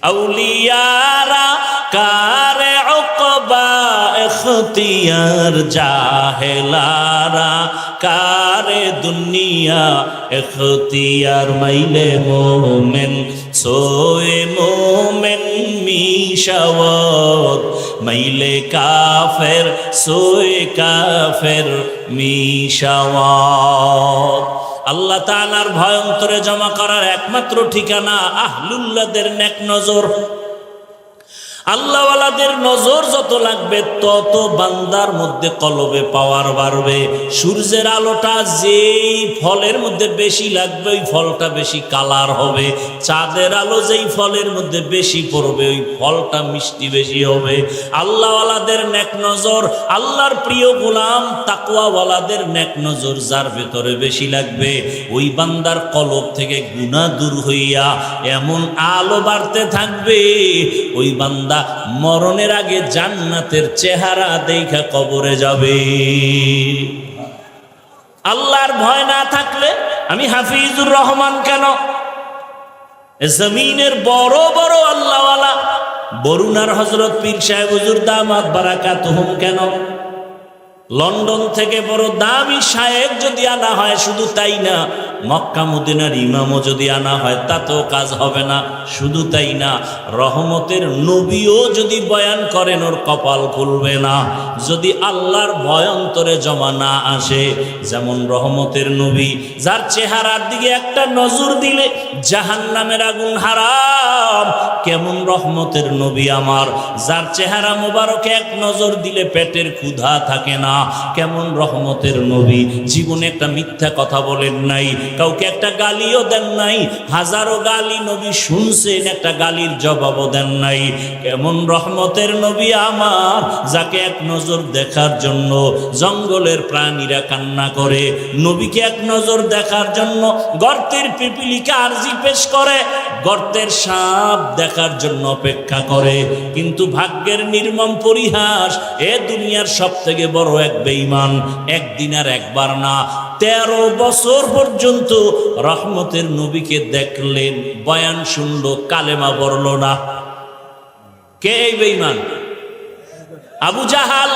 আউলিয়ারা কারে উকবা ইখতিয়ার, জাহেলারা কারে দুনিয়া ইখতিয়ার। মাইলে মোমেন সোয়ে মোমেন মিশাওয়াত, মাইলে কাফের সোয়ে কাফের মিশাওয়াত। আল্লাহ তাআলার ভয় অন্তরে জমা করার একমাত্র ঠিকানা আহলুল্লাহদের নেক নজর। আল্লাহওয়ালাদের নজর যত লাগবে তত বান্দার মধ্যে কলবে পাওয়ার বাড়বে। সূর্যের আলোটা যেই ফলের মধ্যে বেশি লাগবে ওই ফলটা বেশি কালার হবে। চাঁদের আলো যেই ফলের মধ্যে বেশি পড়বে ওই ফলটা মিষ্টি বেশি হবে। আল্লাহওয়ালাদের নেক নজর, আল্লাহর প্রিয় গোলাম তাকওয়াওয়ালাদের নেক নজর যার ভেতরে বেশি লাগবে ওই বান্দার কলব থেকে গুনাহ দূর হইয়া এমন আলো বাড়তে থাকবে ওই বান্দা মরণের আগে জান্নাতের চেহারা দেখা কবরে যাবে। আল্লাহর ভয় না থাকলে আমি হাফিজুর রহমান কেন, জমিনের বড় বড় আল্লাহওয়ালা বরুণার হযরত পীর সাহেব হুজুর দামাত বারাকাতুহুম কেন, লন্ডন থেকে বড় দামি শায়েখ যদি আনা হয় শুধু তাই না, মক্কা মদিনার ইমামও যদি আনা হয় তাতেও কাজ হবে না। শুধু তাই না, রহমতের নবীও যদি বয়ান করেন ওর কপাল খুলবে না যদি আল্লাহর ভয় অন্তরে জমা না আসে। যেমন রহমতের নবী যার চেহারার দিকে একটা নজর দিলে জাহান্নামের আগুন হারাম, কেমন রহমতের নবী আমার যার চেহারা মোবারকে এক নজর দিলে পেটের ক্ষুধা থাকে না, কেমন রহমতের নবী জীবনে একটা মিথ্যা কথা বলেন নাই, কাউকে একটা গালিও দেন নাই, হাজারো গালি নবী শুনছেন একটা গালির জবাবও দেন নাই। কেমন রহমতের নবী আমার যাকে এক নজর দেখার জন্য জঙ্গলের প্রাণীরা কান্না করে, নবীকে এক নজর দেখার জন্য গর্তের পিপিলিকা আরজি পেশ করে, গর্তের সাপ দেখার জন্য অপেক্ষা করে। কিন্তু ভাগ্যের নির্মম পরিহাস, এ দুনিয়ার সব থেকে বড় এক বেঈমান একদিন আর একবার না 13 বছর পর্যন্ত রহমতের নবীকে দেখলেন, বয়ান শুনলো, কালেমা পড়ল না। কে এই বেঈমান? আবু জাহাল।